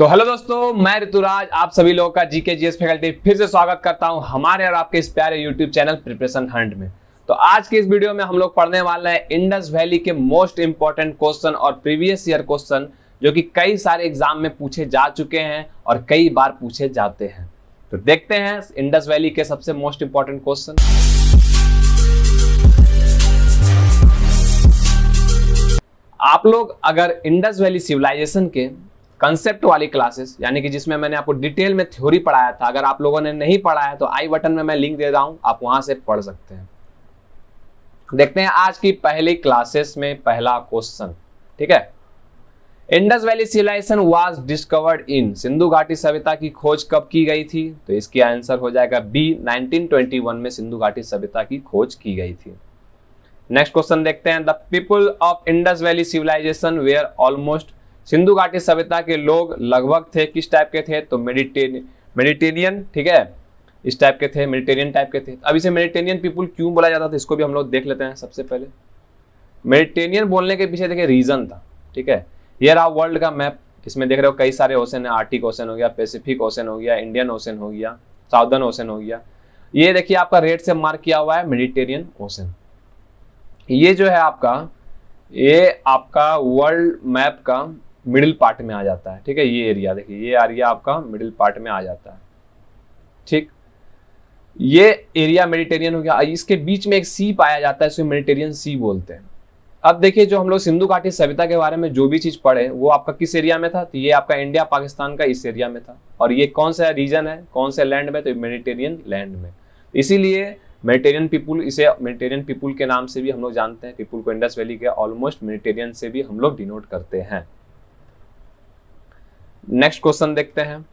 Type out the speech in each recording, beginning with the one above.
तो हेलो दोस्तों, मैं ऋतुराज आप सभी लोगों का जीके जीएस फैकल्टी फिर से स्वागत करता हूं हमारे और आपके इस प्यारे यूट्यूब चैनल प्रिपरेशन हंट में। तो आज के इस वीडियो में हम लोग पढ़ने वाले हैं इंडस वैली के मोस्ट इंपॉर्टेंट क्वेश्चन और प्रीवियस ईयर क्वेश्चन जो कि कई सारे एग्जाम में पूछे जा चुके हैं और कई बार पूछे जाते हैं। तो देखते हैं इंडस वैली के सबसे मोस्ट इंपॉर्टेंट क्वेश्चन। आप लोग अगर इंडस वैली सिविलाइजेशन के कंसेप्ट वाली क्लासेस यानी कि जिसमें मैंने आपको डिटेल में थ्योरी पढ़ाया था, अगर आप लोगों ने नहीं पढ़ा है तो आई बटन में मैं लिंक दे रहा हूं, आप वहां से पढ़ सकते हैं। देखते हैं आज की पहली क्लासेस में पहला क्वेश्चन। ठीक है, Indus valley civilisation was discovered in, Sindhu घाटी सभ्यता की खोज कब की गई थी? तो इसकी आंसर हो जाएगा बी, 1921 में सिंधु घाटी सभ्यता की खोज की गई थी। नेक्स्ट क्वेश्चन देखते हैं। The people of Indus valley civilisation were almost, Sindhu घाटी सभ्यता के लोग लगभग थे किस टाइप के थे? तो मेडिटेरियन। ठीक है, इस टाइप के थे, मेडिटेरियन टाइप के थे। अब इसे मेडिटेरियन पीपुल क्यों बोला जाता था इसको भी हम लोग देख लेते हैं। सबसे पहले मेडिटेरियन बोलने के पीछे देखिए रीजन था। ठीक है, ये रहा वर्ल्ड का मैप, इसमें देख रहे हो कई सारे ओशन है। आर्टिक ओशन हो गया, पैसिफिक ओशन हो गया, इंडियन ओशन हो गया, साउदर्न ओशन हो गया। ये देखिए आपका रेड से मार्क किया हुआ है मेडिटेरियन ओशन। ये जो है आपका, ये आपका वर्ल्ड मैप का मिडिल पार्ट में आ जाता है। ठीक है, ये एरिया देखिए, ये एरिया आपका मिडिल पार्ट में आ जाता है। ठीक, ये एरिया मेडिटेरियन हो गया। इसके बीच में एक सी पाया जाता है, इसे मेडिटेरियन सी बोलते हैं। अब देखिए जो हम लोग सिंधु घाटी सभ्यता के बारे में जो भी चीज पढ़े वो आपका किस एरिया में था? तो ये आपका इंडिया पाकिस्तान का इस एरिया में था। और ये कौन सा रीजन है, कौन से लैंड में? तो मेडिटेरियन लैंड में। इसीलिए मेडिटेरियन पीपुल, इसे मेडिटेरियन पीपुल के नाम से भी हम लोग जानते हैं। पीपुल को इंडस वैली के ऑलमोस्ट मेडिटेरियन से भी हम लोग डिनोट करते हैं। नेक्स्ट क्वेश्चन देखते हैं।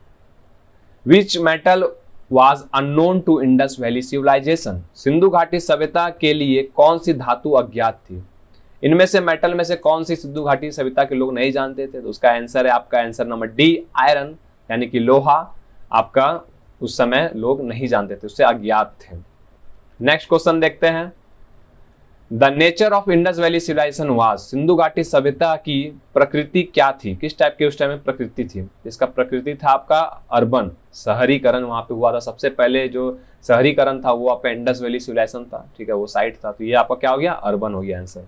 Which metal was unknown to Indus valley civilization, Sindhu घाटी सभ्यता के लिए कौन सी धातु अज्ञात थी? इनमें से मेटल में से कौन सी सिंधु घाटी सभ्यता के लोग नहीं जानते थे? तो उसका आंसर है आपका आंसर नंबर डी, आयरन, यानी कि लोहा आपका उस समय लोग नहीं जानते थे, उससे अज्ञात थे। नेक्स्ट क्वेश्चन देखते हैं। The nature of Indus valley civilisation was, Sindhu घाटी सभ्यता की प्रकृति क्या थी? किस टाइप की उस टाइम में प्रकृति थी? इसका प्रकृति था आपका अर्बन, शहरीकरण वहां पे हुआ था। सबसे पहले जो शहरीकरण था वो आपका इंडस वैली सिविलाइजेशन था। ठीक है, वो साइट था। तो ये आपका क्या हो गया? अर्बन हो गया आंसर।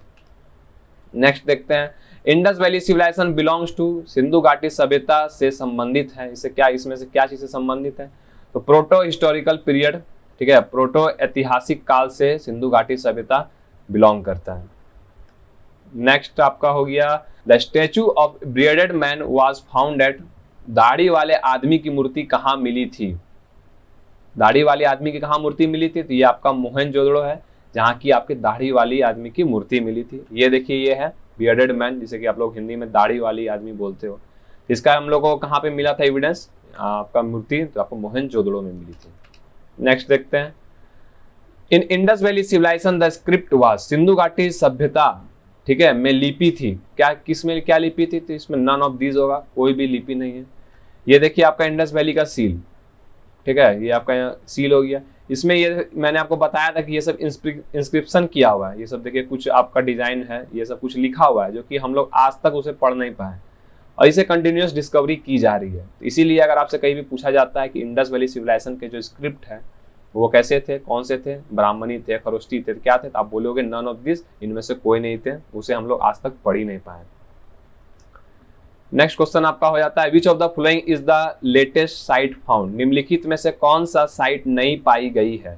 नेक्स्ट देखते हैं। Indus valley civilization belongs to, Sindhu घाटी सभ्यता से संबंधित है। इससे क्या, इसमें से क्या चीज से संबंधित है? तो प्रोटो हिस्टोरिकल पीरियड। ठीक है, प्रोटो ऐतिहासिक काल से सिंधु घाटी सभ्यता बिलोंग करता है। नेक्स्ट आपका हो गया। The statue of bearded man was found at, दाढ़ी वाले आदमी की मूर्ति कहाँ मिली थी? दाढ़ी वाले आदमी की कहाँ मूर्ति मिली थी? तो ये आपका मोहनजोदड़ो है, जहाँ की आपकी दाढ़ी वाली आदमी की मूर्ति मिली थी। ये देखिए, ये है बियर्डेड मैन, जिसे कि आप लोग हिंदी में दाढ़ी वाली आदमी बोलते हो। इसका हम लोग को कहाँ पे मिला था एविडेंस आपका मूर्ति? तो आपको मोहनजोदड़ो में मिली थी। नेक्स्ट देखते हैं। In Indus valley civilisation the script was, Sindhu घाटी सभ्यता, ठीक है, में लिपि थी क्या? किस में क्या लिपि थी? तो इसमें नन ऑफ दीज होगा, कोई भी लिपि नहीं है। ये देखिए आपका इंडस वैली का सील। ठीक है, ये आपका यहाँ सील हो गया। इसमें ये मैंने आपको बताया था कि ये सब इंस्क्रिप्शन किया हुआ है। ये सब देखिए कुछ आपका डिजाइन है, ये सब कुछ लिखा हुआ है जो कि हम लोग आज तक उसे पढ़ नहीं पाए और इसे कंटिन्यूअस डिस्कवरी की जा रही है। इसीलिए अगर आपसे कहीं भी पूछा जाता है कि इंडस वैली सिविलाइजेशन के जो स्क्रिप्ट है वो कैसे थे, कौन से थे, ब्राह्मणी थे, खरोष्टी थे, क्या थे, तो आप बोलोगे नन ऑफ दिस, इनमें से कोई नहीं थे, उसे हम लोग आज तक पढ़ ही नहीं पाए। नेक्स्ट क्वेश्चन आपका हो जाता है। Which of the following is the latest site found, निम्नलिखित में से कौन सा साइट नहीं पाई गई है?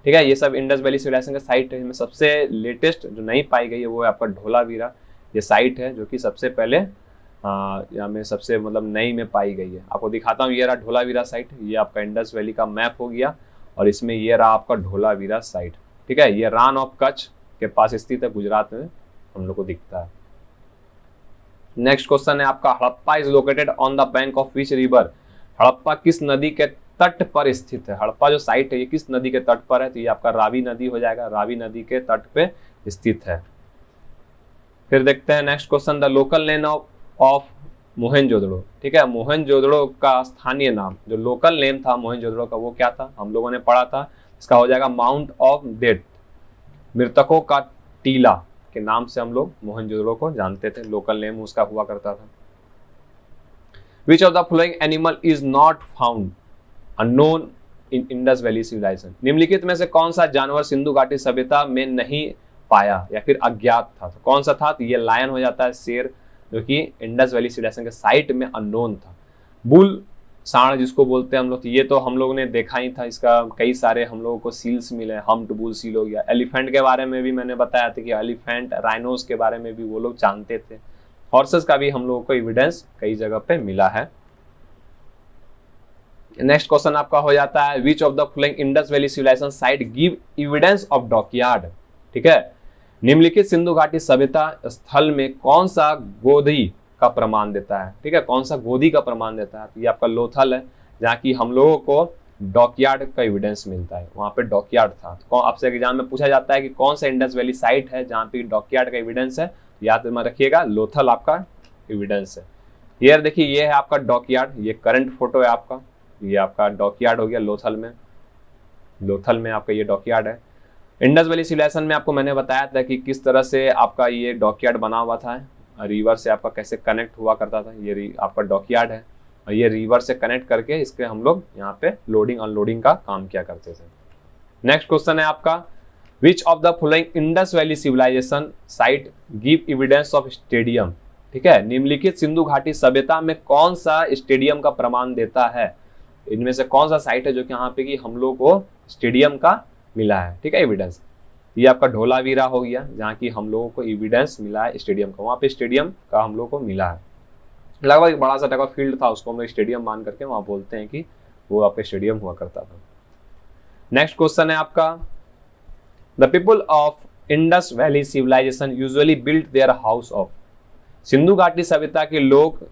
ठीक है, ये सब इंडस वैली सिविलाइजेशन का साइट है। इनमें सबसे लेटेस्ट जो नहीं पाई गई है वो है आपका ढोलावीरा। ये साइट है जो कि सबसे पहले यहाँ में सबसे मतलब नई में पाई गई है। आपको दिखाता हूँ, ये रहा ढोलावीरा साइट। ये आपका इंडस वैली का मैप हो गया और इसमें ये रहा आपका ढोलावीरा साइट। ठीक है, ये रान ऑफ कच्छ के पास स्थित है, गुजरात में हम लोग को दिखता है। नेक्स्ट क्वेश्चन है आपका। Harappa is located on the bank of which river, Harappa किस नदी के तट पर स्थित है? हड़प्पा जो साइट है ये किस नदी के तट पर है? तो ये आपका रावी नदी हो जाएगा, रावी नदी के तट पे स्थित है। फिर देखते हैं next question. The local name of Mohenjodaro, ठीक है, मोहनजोदड़ो का स्थानीय नाम, जो लोकल नेम था मोहनजोदड़ो का वो क्या था? हम लोगों ने पढ़ा था, इसका हो जाएगा माउंट ऑफ डेथ, मृतकों का टीला के नाम से हम लोग मोहनजोदड़ो को जानते थे, लोकल नेम उसका हुआ करता था। Which of the following animal is not found unknown in Indus valley civilization, निम्नलिखित में से कौन सा जानवर सिंधु घाटी सभ्यता में नहीं पाया या फिर अज्ञात था? तो कौन सा था? तो ये लायन हो जाता है, शेर, जो कि इंडस वैली सिविलाइजेशन के साइट में अननोन था। बुल सांड जिसको बोलते हैं हम लोग, तो ये तो हम लोग ने देखा ही था, इसका कई सारे हम लोगों को सील्स मिले, हम्प्ड बुल सील हो गया। एलिफेंट के बारे में भी मैंने बताया था कि एलिफेंट, राइनोस के बारे में भी वो लोग जानते थे। हॉर्सेस का भी हम लोगों को एविडेंस कई जगह पे मिला है। नेक्स्ट क्वेश्चन आपका हो जाता है, which of the following Indus valley civilisation site give evidence of dockyard. ठीक है, निम्नलिखित सिंधु घाटी सभ्यता स्थल में कौन सा गोदी का प्रमाण देता है? ठीक है, कौन सा गोदी का प्रमाण देता है? तो ये आपका लोथल है, जहाँ की हम लोगों को डॉकयार्ड का एविडेंस मिलता है, वहां पे डॉकयार्ड था। तो आपसे एग्जाम में पूछा जाता है कि कौन सा इंडस वैली साइट है जहाँ पे डॉकयार्ड का एविडेंस है, याद में रखिएगा, लोथल आपका एविडेंस है। ये देखिए, ये है आपका डॉकयार्ड, ये करंट फोटो है आपका, ये आपका डॉकयार्ड हो गया लोथल में। लोथल में आपका ये डॉकयार्ड है। इंडस वैली सिविलाइजेशन में आपको मैंने बताया था कि किस तरह से आपका ये डॉकयार्ड बना हुआ था, रिवर से आपका कैसे कनेक्ट हुआ करता था। ये आपका डॉकयार्ड है और ये रिवर से कनेक्ट करके इसके हम लोग यहाँ पे लोडिंग अनलोडिंग का काम किया करते थे। नेक्स्ट क्वेश्चन है आपका, which of the following Indus valley civilisation site give evidence of stadium. ठीक है, निम्नलिखित सिंधु घाटी सभ्यता में कौन सा स्टेडियम का प्रमाण देता है? इनमें से कौन सा साइट है जो कि यहाँ पे कि हम लोग को स्टेडियम का मिला है? ठीक है, एविडेंस। ये आपका ढोलावीरा हो गया, जहाँ की हम लोगों को एविडेंस मिला है स्टेडियम का, वहाँ पे स्टेडियम का हम लोग को मिला है। लगभग एक बड़ा सा टाइप का फील्ड था, उसको हम लोग स्टेडियम मान करके वहाँ बोलते हैं कि वो आपका स्टेडियम हुआ करता था। नेक्स्ट क्वेश्चन है आपका, the people of Indus valley civilization usually built their house of. Sindhu घाटी सभ्यता के लोग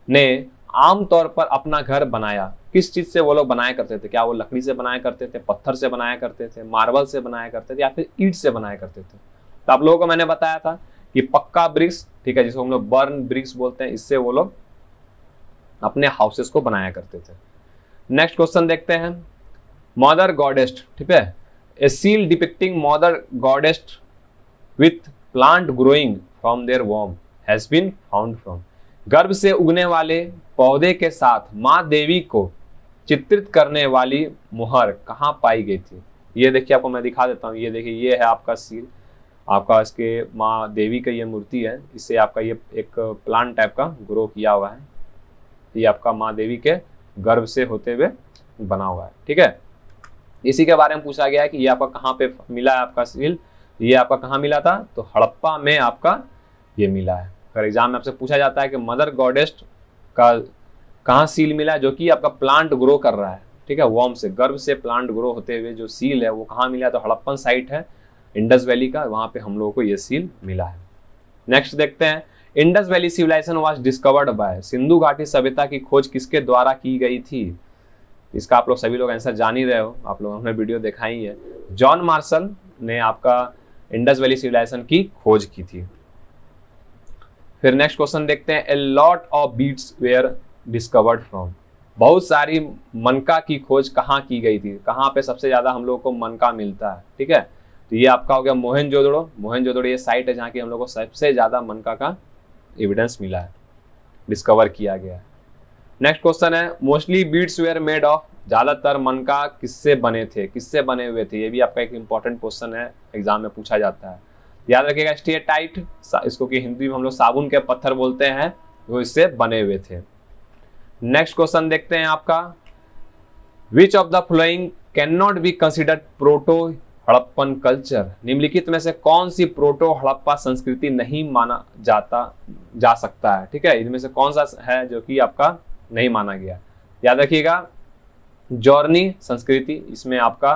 ने आमतौर पर अपना घर बनाया किस चीज से? वो लोग बनाया करते थे, क्या वो लकड़ी से बनाया करते थे, पत्थर से बनाया करते थे, मार्बल से बनाया करते थे, या फिर ईंट से बनाया करते थे? तो आप लोगों को मैंने बताया था कि पक्का ब्रिक्स, ठीक है, जिसको हम लोग बर्न ब्रिक्स बोलते हैं, इससे वो लोग अपने हाउसेस को बनाया करते थे। नेक्स्ट क्वेश्चन देखते हैं, मदर गॉडेस्ट। ठीक है, a seal depicting mother goddess with plant growing from their वॉर्म हैज बीन फाउंड फ्रॉम। गर्भ से उगने वाले पौधे के साथ माँ देवी को चित्रित करने वाली मुहर कहाँ पाई गई थी? ये देखिए, आपको मैं दिखा देता हूँ। ये देखिए, ये है आपका सील, आपका इसके माँ देवी का ये मूर्ति है, इससे आपका ये एक प्लांट टाइप का ग्रो किया हुआ है। ये आपका माँ देवी के गर्भ से होते हुए बना हुआ है। ठीक है, इसी के बारे में पूछा गया है कि ये आपका कहाँ पे मिला है आपका सील, ये आपका कहाँ मिला था? तो हड़प्पा में आपका ये मिला है। अगर एग्जाम में आपसे पूछा जाता है कि मदर गॉडेस्ट का कहाँ सील मिला है, जो कि आपका प्लांट ग्रो कर रहा है, ठीक है, वॉर्म से, गर्भ से प्लांट ग्रो होते हुए जो सील है वो कहाँ मिला? तो हड़प्पन साइट है इंडस वैली का, वहाँ पे हम लोगों को ये सील मिला है। नेक्स्ट देखते हैं, Indus valley civilisation was discovered by. Sindhu घाटी सभ्यता की खोज किसके द्वारा की गई थी? इसका आप लोग सभी लोग आंसर जान ही रहे हो, आप लोगों ने वीडियो देखा ही है। जॉन मार्शल ने आपका इंडस वैली सिविलाइजेशन की खोज की थी। फिर नेक्स्ट क्वेश्चन देखते हैं, a lot of beads were discovered from. बहुत सारी मनका की खोज कहाँ की गई थी? कहाँ पे सबसे ज्यादा हम लोग को मनका मिलता है? ठीक है, तो ये आपका हो गया मोहनजोदड़ो। मोहनजोदड़ो ये साइट है जहाँ की हम लोग को सबसे ज्यादा मनका का एविडेंस मिला है, डिस्कवर किया गया है। नेक्स्ट क्वेश्चन है, mostly beads were made of. ज्यादातर मनका किससे बने थे, किससे बने हुए थे? ये भी आपका एक इंपॉर्टेंट क्वेश्चन है, एग्जाम में पूछा जाता है। याद रखिएगा, स्टेटाइट, इसको कि हिंदी में हम लोग साबुन के पत्थर बोलते हैं, वो इससे बने हुए थे। नेक्स्ट क्वेश्चन देखते हैं आपका, which of the flowing can not be considered proto Harappan culture. निम्नलिखित में से कौन सी प्रोटो हड़प्पा संस्कृति नहीं माना जा सकता है? ठीक है, इनमें से कौन सा है जो कि आपका नहीं माना गया? याद रखिएगा, जॉर्नी संस्कृति, इसमें आपका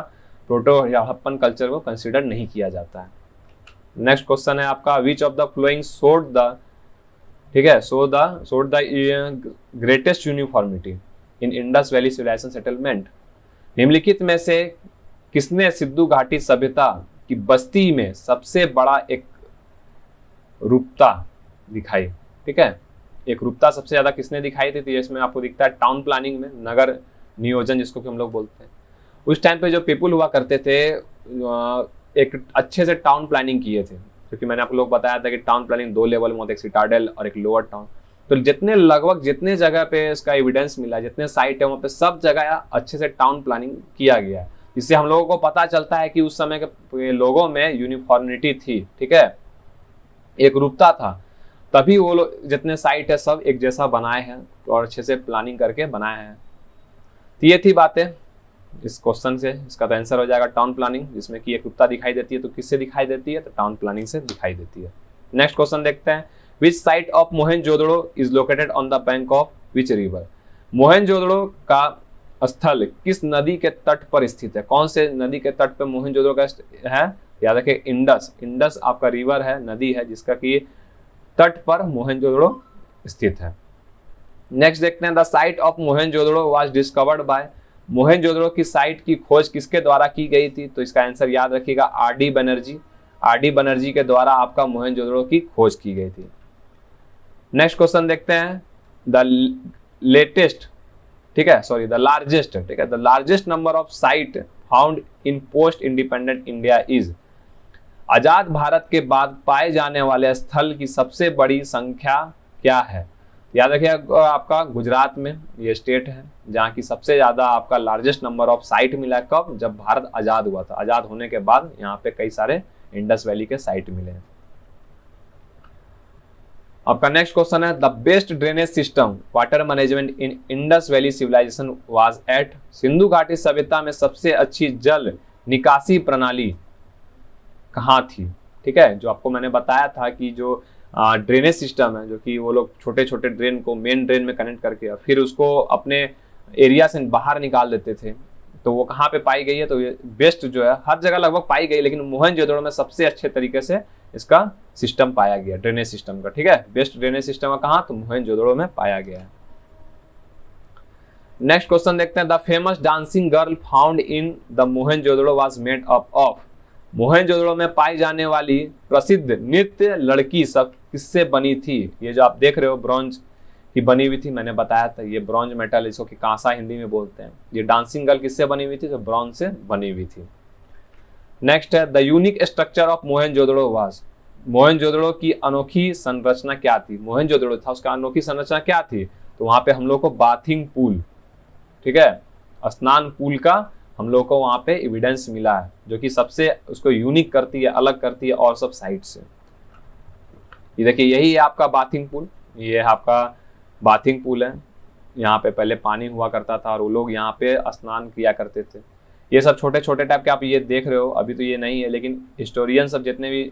प्रोटो हड़प्पन कल्चर को कंसिडर नहीं किया जाता है। नेक्स्ट क्वेश्चन है आपका, which of the following showed the, ठीक है, showed the greatest uniformity in Indus valley civilization settlement. निम्नलिखित में से किसने सिंधु घाटी सभ्यता की बस्ती में सबसे बड़ा एक रूपता दिखाई? ठीक है, एक रूपता सबसे ज्यादा किसने दिखाई थी? तो इसमें आपको दिखता है टाउन प्लानिंग में, नगर नियोजन जिसको कि हम लोग बोलते हैं। उस टाइम पे जो पीपुल हुआ करते थे एक अच्छे से टाउन प्लानिंग किए थे, क्योंकि मैंने आप लोग बताया था कि टाउन प्लानिंग 2 लेवल में होता है, एक सिटाडेल और एक लोअर टाउन। तो जितने लगभग जितने जगह पे इसका एविडेंस मिला, जितने साइट है वहाँ पे सब जगह अच्छे से टाउन प्लानिंग किया गया है, जिससे हम लोगों को पता चलता है कि उस समय के लोगों में यूनिफॉर्मिटी थी, ठीक है, एक रूपता था, तभी वो लोग जितने साइट है सब एक जैसा बनाए हैं और अच्छे से प्लानिंग करके बनाए हैं। तो ये थी बातें इस क्वेश्चन से। इसका तो आंसर हो जाएगा टाउन प्लानिंग, जिसमें कि एक रूपता दिखाई देती है, तो किससे दिखाई देती है, तो टाउन प्लानिंग से दिखाई देती है। नेक्स्ट क्वेश्चन देखते हैं, विच site of Mohenjodaro is located on the bank of which river. Mohenjodaro का स्थल किस नदी के तट पर स्थित है? कौन से नदी के तट पर मोहनजोदड़ो का है? याद रखिए इंडस, इंडस आपका रिवर है, नदी है, जिसका कि तट पर मोहनजोदड़ो स्थित है। नेक्स्ट देखते हैं, the site of Mohenjodaro was discovered bye. Mohenjodaro की साइट की खोज किसके द्वारा की गई थी? तो इसका आंसर याद रखिएगा आर.डी. बनर्जी। आर.डी. बनर्जी के द्वारा आपका मोहनजोदड़ो की खोज की गई थी। नेक्स्ट क्वेश्चन देखते हैं, द लेटेस्ट, ठीक है, सॉरी द लार्जेस्ट, ठीक है, the largest number of site found in post independent India is. आजाद भारत के बाद पाए जाने वाले स्थल की सबसे बड़ी संख्या क्या है? याद रखिए आपका गुजरात में ये स्टेट है जहाँ की सबसे ज्यादा आपका लार्जेस्ट नंबर ऑफ साइट मिला है। कब? जब भारत आजाद हुआ था। आजाद होने के बाद यहाँ पे कई सारे इंडस वैली के साइट मिले हैं। आपका नेक्स्ट क्वेश्चन है, the best drainage system water management in Indus valley civilisation was at. Sindhu घाटी सभ्यता में सबसे अच्छी जल निकासी प्रणाली कहाँ थी? ठीक है, जो आपको मैंने बताया था कि जो ड्रेनेज सिस्टम है, जो कि वो लोग छोटे छोटे ड्रेन को मेन ड्रेन में कनेक्ट करके फिर उसको अपने एरिया से बाहर निकाल देते थे, तो वो कहाँ पे पाई गई है? तो ये बेस्ट जो है हर जगह लगभग पाई गई, लेकिन मोहनजोदड़ो में सबसे अच्छे तरीके से इसका सिस्टम पाया गया ड्रेनेज सिस्टम का। ठीक है, बेस्ट ड्रेनेज सिस्टम कहाँ? तो मोहनजोदड़ो में पाया गया है। नेक्स्ट क्वेश्चन देखते हैं, the famous dancing girl found in the Mohenjodaro was made up of. Mohenjodaro में पाई जाने वाली प्रसिद्ध नृत्य लड़की सब किससे बनी थी? ये जो आप देख रहे हो ब्रॉन्ज की बनी हुई थी, मैंने बताया था ये ब्रॉन्ज मेटल, इसको कि कांसा हिंदी में बोलते हैं। ये डांसिंग गर्ल किससे बनी हुई थी? तो ब्रॉन्ज से बनी हुई थी। नेक्स्ट है, the unique structure of Mohenjodaro was. Mohenjodaro की अनोखी संरचना क्या थी? मोहनजोदड़ो था, उसका अनोखी संरचना क्या थी? तो वहां पे हम लोग को बाथिंग पूल, ठीक है, स्नान पूल का हम लोग को वहां पे एविडेंस मिला है, जो कि सबसे उसको यूनिक करती है, अलग करती है और सब साइट से। ये देखिए यही है आपका बाथिंग पूल, ये आपका बाथिंग पूल है। यहाँ पे पहले पानी हुआ करता था और वो लोग यहाँ पे स्नान किया करते थे। ये सब छोटे छोटे टाइप के आप ये देख रहे हो, अभी तो ये नहीं है, लेकिन हिस्टोरियन सब जितने भी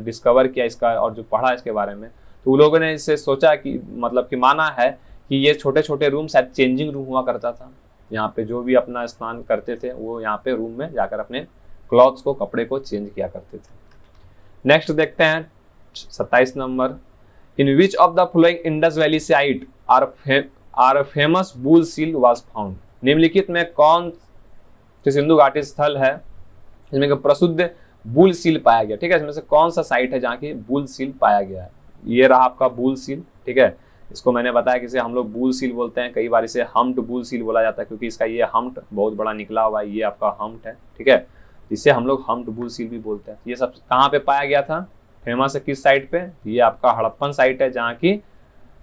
डिस्कवर किया इसका और जो पढ़ा इसके बारे में, तो उन लोगों ने इससे सोचा कि मतलब कि माना है कि ये छोटे छोटे रूम शायद चेंजिंग रूम हुआ करता था। यहाँ पे जो भी अपना स्नान करते थे वो यहाँ पे रूम में जाकर अपने क्लॉथ्स को, कपड़े को चेंज किया करते थे। नेक्स्ट देखते हैं 27 number, in which of the following Indus valley site are famous bull seal was found. निम्नलिखित में कौन से सिंधु घाटी स्थल है जिसमें प्रसिद्ध बुल सील पाया गया? ठीक है, इसमें से कौन सा साइट है जहाँ की बुल सील पाया गया है? ये रहा आपका बुल सील। ठीक है, इसको मैंने बताया कि इसे हम लोग बुल सील बोलते हैं, कई बार इसे हम्प्ड बुल सील बोला जाता है क्योंकि इसका ये हम्प्ड बहुत बड़ा निकला हुआ है, ये आपका हम्प्ड है। ठीक है, इसे हम लोग हम्प्ड बुल सील भी बोलते हैं। ये सब कहाँ पे पाया गया था? फेमस है किस साइट पे? ये आपका हड़प्पन साइट है जहाँ की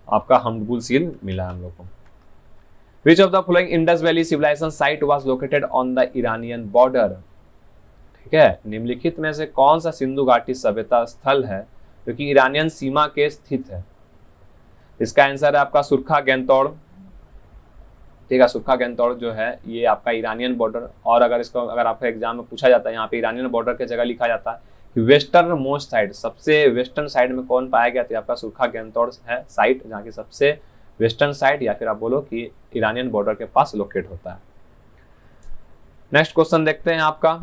आपका हम्प्ड बुल सील मिला है हम लोग को। Which of the following Indus valley civilisation site was located on the Iranian border. ठीक है, निम्नलिखित में से कौन सा सिंधु घाटी सभ्यता स्थल है जो कि ईरानियन सीमा के स्थित है? इसका आंसर है आपका सुरखा गैंतौड़। ठीक है, सुरखा गैंतौड़ जो है ये आपका ईरानियन बॉर्डर, और अगर आपका एग्जाम में पूछा जाता है यहाँ पे ईरानियन बॉर्डर की जगह लिखा जाता है कि वेस्टर्न मोस्ट साइड, सबसे वेस्टर्न साइड में कौन पाया गया? तो आपका सुरखा गैंतौड़ है साइट, जहाँ की सबसे वेस्टर्न साइड, या फिर आप बोलो कि ईरानियन बॉर्डर के पास लोकेट होता है। नेक्स्ट क्वेश्चन देखते हैं आपका,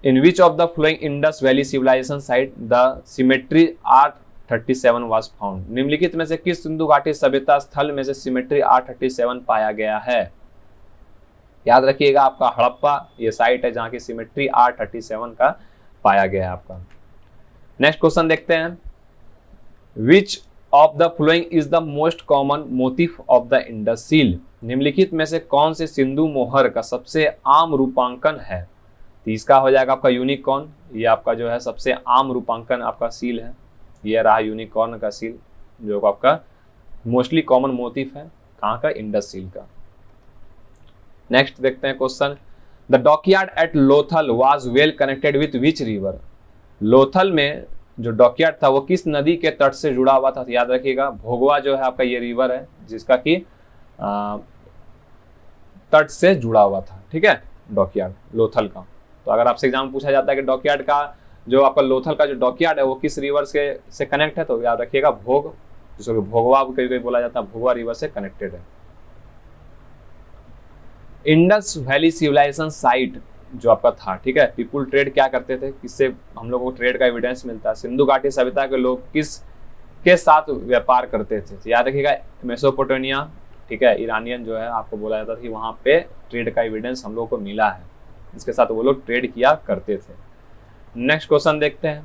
in which of the following Indus valley civilisation site the cemetery R37 was found. निम्नलिखित में से किस सिंधु घाटी सभ्यता स्थल में से सिमेट्री R37 पाया गया है? याद रखिएगा आपका हड़प्पा ये साइट है जहां की सिमेट्री R37 का पाया गया है आपका। नेक्स्ट क्वेश्चन देखते हैं, which of the following is the most common motif of the Indus seal. निम्नलिखित में से कौन से सिंधु मोहर का सबसे आम रूपांकन है? तो इसका हो जाएगा आपका यूनिकॉर्न। ये आपका जो है सबसे आम रूपांकन आपका सील है, ये रहा यूनिकॉर्न का सील। जो आपका मोस्टली कॉमन मोटिफ है कहाँ का, इंडस झील का। नेक्स्ट देखते हैं question, the dockyard at Lothal was well connected with which river. Lothal में जो डॉकयार्ड था वो किस नदी के तट से जुड़ा हुआ था, तो याद रखिएगा भोगवा जो है आपका ये रिवर है जिसका कि तट से जुड़ा हुआ था, ठीक है, डॉकयार्ड लोथल का। तो अगर आपसे एग्जाम में पूछा जाता है कि डॉकयार्ड का जो आपका लोथल का जो डॉकयार्ड है वो किस रिवर से कनेक्ट है, तो याद रखिएगा भोग, जिसको भोगवा कभी कभी बोला जाता है, भोगवा रिवर से कनेक्टेड है। इंडस वैली सिविलाइजेशन साइट जो आपका था, ठीक है, पीपुल ट्रेड क्या करते थे, किससे हम लोगों को ट्रेड का एविडेंस मिलता है, सिंधु घाटी सभ्यता के लोग किस के साथ व्यापार करते थे, तो याद रखिएगा मेसोपोटामिया, ठीक है, ईरानियन जो है आपको बोला जाता था कि वहाँ पे ट्रेड का एविडेंस हम लोगों को मिला है, इसके साथ वो लोग ट्रेड किया करते थे। नेक्स्ट क्वेश्चन देखते हैं,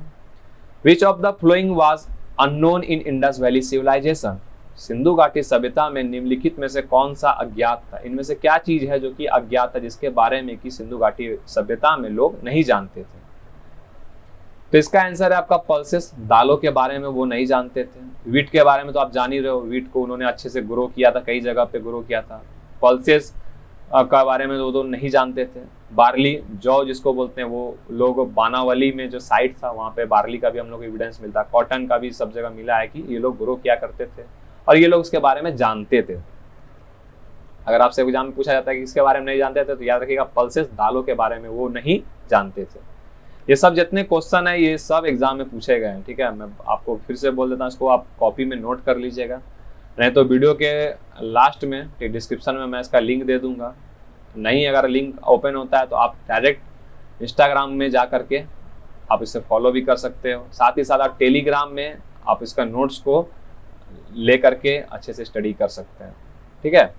which of the following was unknown in Indus valley civilization. Sindhu घाटी सभ्यता में निम्नलिखित में से कौन सा अज्ञात था, इनमें से क्या चीज है जो कि अज्ञात है, जिसके बारे में कि सिंधु घाटी सभ्यता में लोग नहीं जानते थे। तो इसका आंसर है आपका पल्सेस, दालों के बारे में वो नहीं जानते थे। वीट के बारे में तो आप जान ही रहे हो, वीट को उन्होंने अच्छे से ग्रो किया था, कई जगह पे ग्रो किया था। पल्सेस का बारे में वो तो नहीं जानते थे। बार्ली, जौ जिसको बोलते हैं, वो लोग बानावली में जो साइट था वहाँ पे बार्ली का भी हम लोग को एविडेंस मिलता है। कॉटन का भी सब जगह मिला है कि ये लोग ग्रो किया करते थे और ये लोग उसके बारे में जानते थे। अगर आपसे एग्जाम में पूछा जाता है कि इसके बारे में नहीं जानते थे, तो याद रखिएगा पल्सेस, दालों के बारे में वो नहीं जानते थे। ये सब जितने क्वेश्चन है ये सब एग्जाम में पूछे गए हैं, ठीक है। मैं आपको फिर से बोल देता हूँ, इसको आप कॉपी में नोट कर लीजिएगा, नहीं तो वीडियो के लास्ट में डिस्क्रिप्शन में मैं इसका लिंक दे दूंगा। नहीं अगर लिंक ओपन होता है तो आप डायरेक्ट इंस्टाग्राम में जा करके आप इसे फॉलो भी कर सकते हो। साथ ही साथ आप टेलीग्राम में आप इसका नोट्स को ले करके अच्छे से स्टडी कर सकते हैं, ठीक है।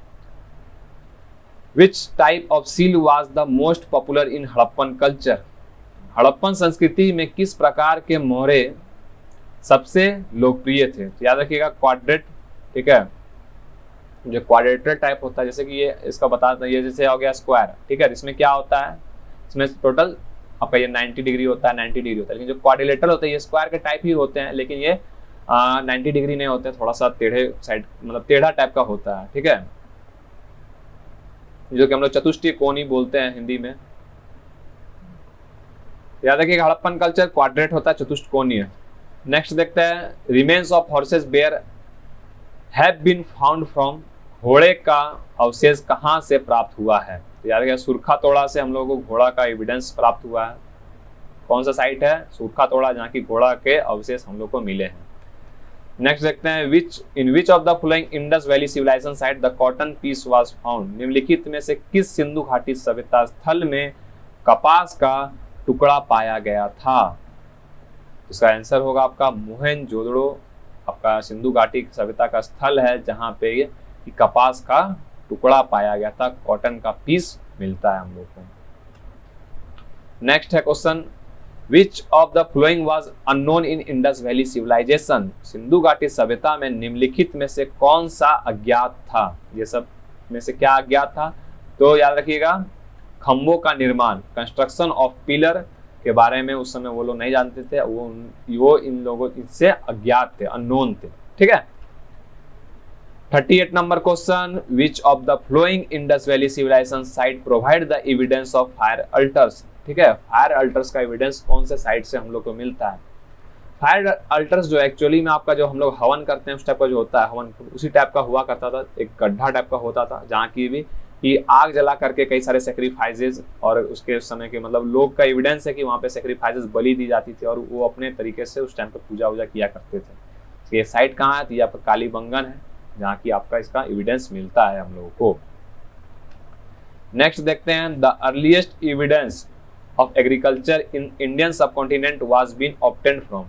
Which type of seal was the most popular in Harappan culture. Harappan संस्कृति में किस प्रकार के मोहरे सबसे लोकप्रिय थे, तो याद रखिएगा क्वाड्रेट, ठीक है, जो क्वाड्रेटर टाइप होता है, जैसे कि ये इसका बताता है, ये जैसे हो गया स्क्वायर, ठीक है, इसमें क्या होता है, इसमें टोटल आपका ये 90 डिग्री होता है, 90 डिग्री होता है, लेकिन जो क्वाड्रिलेटरल होते हैं ये स्क्वायर के टाइप ही होते हैं, लेकिन ये 90 डिग्री नहीं होते, थोड़ा सा टेढ़े साइड, मतलब टेढ़ा टाइप का होता है, ठीक है, जो कि हम लोग चतुष्टीय कोणी बोलते हैं हिंदी में। याद रखिएगा हड़प्पन कल्चर क्वाड्रेट होता है, चतुष्कोणीय। नेक्स्ट देखते हैं, remains of horses bear have been found from. घोड़े का अवशेष कहाँ से प्राप्त हुआ है, तो याद रखिएगा सुरखा तोड़ा से हम लोगों को घोड़ा का एविडेंस प्राप्त हुआ है। कौन सा साइट है, सुरखा तोड़ा, जहाँ की घोड़ा के अवशेष हम लोग को मिले हैं। नेक्स्ट देखते हैं, which of the following Indus valley civilisation site the cotton piece was found. निम्नलिखित में से किस सिंधु घाटी सभ्यता स्थल में कपास का टुकड़ा पाया गया था। इसका आंसर होगा आपका मोहनजोदड़ो, आपका सिंधु घाटी सभ्यता का स्थल है जहां पे कपास का टुकड़ा पाया गया था, कॉटन का पीस मिलता है हम लोग को। नेक्स्ट है question, which of the following was unknown in Indus valley civilization. Sindhu घाटी सभ्यता में निम्नलिखित में से कौन सा अज्ञात था, ये सब में से क्या अज्ञात था, तो याद रखिएगा खंभों का निर्माण, कंस्ट्रक्शन ऑफ पिलर के बारे में उस समय वो लोग नहीं जानते थे, वो इन लोगों इससे अज्ञात थे, अननोन थे, ठीक है। 38 number question, which of the following Indus valley civilisation site provide the evidence of fire altars. ठीक है, फायर अल्टर्स का एविडेंस कौन से साइट से हम लोग को मिलता है। फायर अल्टर्स जो एक्चुअली में आपका जो हम लोग हवन करते हैं उस टाइप का जो होता है हवन, उसी टाइप का हुआ करता था, एक गड्ढा टाइप का होता था जहाँ की भी कि आग जला करके कई सारे सेक्रीफाइसेस, और उसके समय के मतलब लोग का एविडेंस है कि वहाँ पे सेक्रीफाइसेस बलि दी जाती थी और वो अपने तरीके से उस टाइम पे पूजा वूजा किया करते थे। तो ये साइट कहाँ है, तो ये आपका कालीबंगन है जहाँ की आपका इसका एविडेंस मिलता है हम लोगों को। नेक्स्ट देखते हैं, the earliest evidence of agriculture in Indian subcontinent was been obtained from.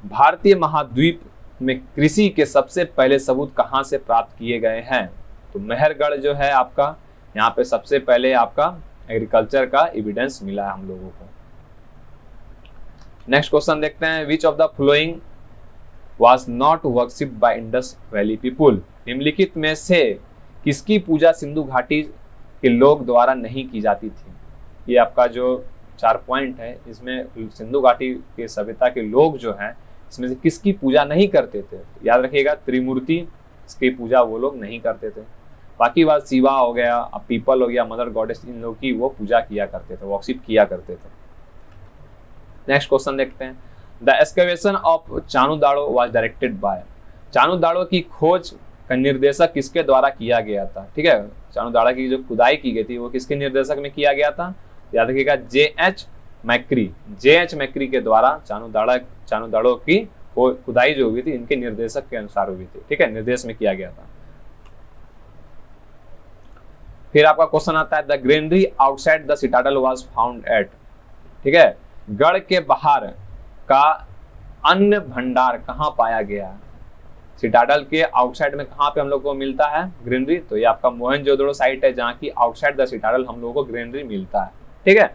भारतीय महाद्वीप में कृषि के सबसे पहले सबूत कहाँ से प्राप्त किए गए हैं, तो मेहरगढ़ जो है आपका, यहाँ पे सबसे पहले आपका एग्रीकल्चर का एविडेंस मिला है हम लोगों को। नेक्स्ट क्वेश्चन देखते हैं, which of the following was not worshipped bye Indus valley people. निम्नलिखित में से किसकी पूजा सिंधु घाटी के लोग द्वारा नहीं की जाती थी। ये आपका जो 4 पॉइंट है, इसमें सिंधु घाटी के सभ्यता के लोग जो हैं इसमें से किसकी पूजा नहीं करते थे? याद रखिएगा, त्रिमूर्ति इसकी पूजा वो लोग नहीं करते थे। बाकी बात शिवा हो गया, पीपल हो गया, मदर गॉडेस, इन लोग की वो पूजा किया करते थे, वर्शिप किया करते थे। नेक्स्ट क्वेश्चन देखते हैं। The excavation of Chanhudaro was directed by. Chanhudaro की खोज का निर्देशक किसके द्वारा किया गया था? ठीक है, चानुदाड़ा की जो खुदाई की गई थी वो किसके निर्देशक में किया गया था? याद रखिएगा, जे.एच. मैक्री। जे.एच. मैक्री के द्वारा चानुदाड़ो की खुदाई जो हुई थी इनके निर्देशक के अनुसार हुई थी। ठीक है, निर्देश में किया गया था। फिर आपका क्वेश्चन आता है, the granary outside the citadel was found at. ठीक है, गढ़ के बाहर का अन्न भंडार कहाँ पाया गया? सिटाडल के आउटसाइड में कहाँ पे हम लोग को मिलता है ग्रेनरी? तो ये आपका मोहनजोदड़ो साइट है जहाँ की आउटसाइड द सिटाडल हम लोगों को ग्रेनरी मिलता है। ठीक है,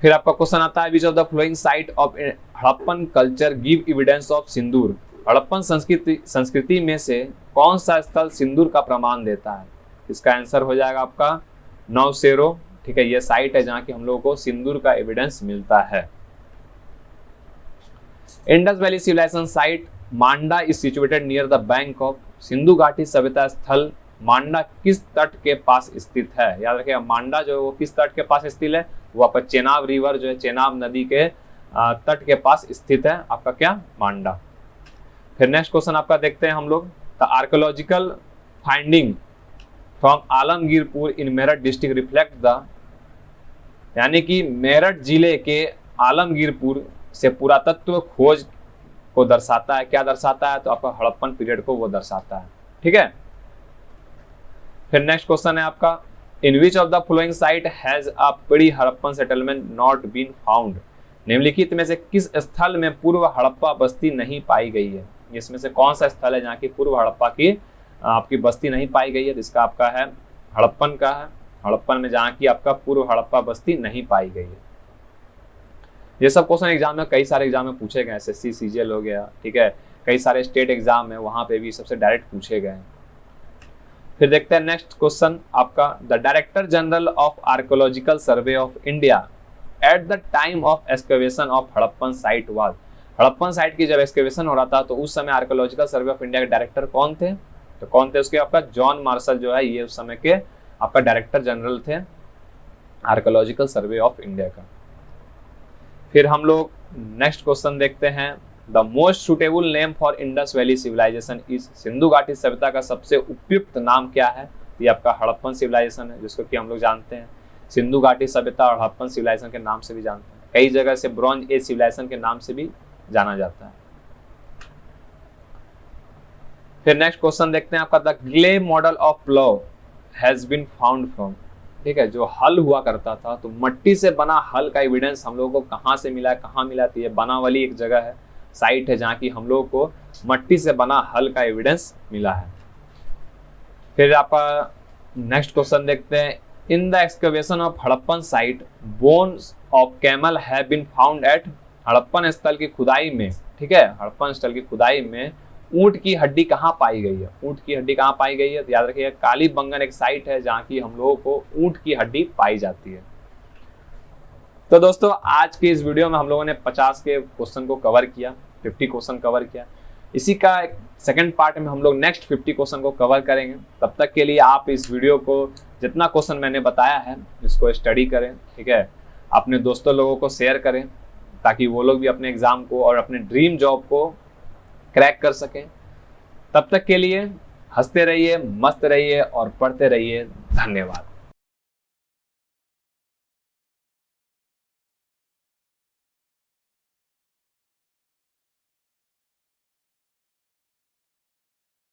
फिर आपका क्वेश्चन आता है, which of the following site of Harappan culture give evidence of sindoor. Harappan संस्कृति में से कौन सा स्थल सिंदूर का प्रमाण देता है? इसका आंसर हो जाएगा आपका नवसेरो। ठीक है, ये साइट है जहां की हम लोगों को सिंदूर का एविडेंस मिलता है। Indus valley civilisation site Manda is situated near the bank of. Sindhu घाटी सभ्यता स्थल मांडा किस तट के पास स्थित है? याद रखिएगा, मांडा जो है वो किस तट के पास स्थित है? वो आपका चेनाब रिवर जो है, चेनाब नदी के तट के पास स्थित है आपका क्या? मांडा। फिर नेक्स्ट क्वेश्चन आपका देखते हैं हम लोग, the archaeological finding from Alamgirpur in Meerut district reflect the. यानी कि मेरठ जिले के आलमगीरपुर से पुरातत्व खोज को दर्शाता है। क्या दर्शाता है? तो आपका हड़प्पन पीरियड को वो दर्शाता है। ठीक है, फिर नेक्स्ट क्वेश्चन है आपका, in which of the following site has a pre Harappan settlement not been found. निम्नलिखित में से किस स्थल में पूर्व हड़प्पा बस्ती नहीं पाई गई है? इसमें से कौन सा स्थल है जहाँ की पूर्व हड़प्पा की आपकी बस्ती नहीं पाई गई है? तो इसका आपका है हड़प्पन का है। हड़प्पन में जहाँ की आपका पूर्व हड़प्पा बस्ती नहीं पाई गई है। ये सब क्वेश्चन एग्जाम में, कई सारे एग्जाम में पूछे गए, एसएससी सीजीएल हो गया। ठीक है, कई सारे स्टेट एग्जाम है वहां पे भी सबसे डायरेक्ट पूछे गए। फिर देखते हैं नेक्स्ट क्वेश्चन आपका, the director general of archaeological survey of India at the time of excavation of Harappan site was. Harappan site की जब एक्सकवेशन हो रहा था तो उस समय आर्कियोलॉजिकल सर्वे ऑफ इंडिया के डायरेक्टर कौन थे? तो कौन थे उसके? आपका जॉन मार्शल जो है, ये उस समय के आपका डायरेक्टर जनरल थे आर्कियोलॉजिकल सर्वे ऑफ इंडिया का। फिर हम लोग नेक्स्ट क्वेश्चन देखते हैं, the most suitable name for Indus valley civilization is. Sindhu घाटी सभ्यता का सबसे उपयुक्त नाम क्या है? ये आपका हड़प्पन सिविलाइजेशन है, जिसको कि हम लोग जानते हैं सिंधु घाटी सभ्यता और हड़प्पन सिविलाइजेशन के नाम से भी जानते हैं। कई जगह से ब्रॉन्ज एज सिविलाइजेशन के नाम से भी जाना जाता है। फिर नेक्स्ट क्वेश्चन देखते हैं आपका, the clay model of plough has been found from. ठीक है, जो हल हुआ करता था तो मट्टी से बना हल का एविडेंस हम लोगों को कहाँ से मिला है? कहाँ मिला? तो ये बनावली एक जगह है, साइट है जहाँ की हम लोगों को मट्टी से बना हल का एविडेंस मिला है। फिर आपका नेक्स्ट क्वेश्चन देखते हैं, in the excavation of Harappan site bones of camel have been found at. Harappan स्थल की खुदाई में, ठीक है, हड़प्पन स्थल की खुदाई में ऊंट की हड्डी कहाँ पाई गई है? ऊंट की हड्डी कहाँ पाई गई है? तो याद रखिएगा, कालीबंगन एक साइट है जहाँ की हम लोगों को ऊंट की हड्डी पाई जाती है। तो दोस्तों, आज के इस वीडियो में हम लोगों ने 50 के क्वेश्चन को कवर किया, 50 क्वेश्चन कवर किया। इसी का सेकंड पार्ट में हम लोग नेक्स्ट 50 क्वेश्चन को कवर करेंगे। तब तक के लिए आप इस वीडियो को, जितना क्वेश्चन मैंने बताया है, इसको स्टडी करें। ठीक है, अपने दोस्तों लोगों को शेयर करें ताकि वो लोग भी अपने एग्जाम को और अपने ड्रीम जॉब को क्रैक कर सकें। तब तक के लिए हंसते रहिए, मस्त रहिए और पढ़ते रहिए। धन्यवाद।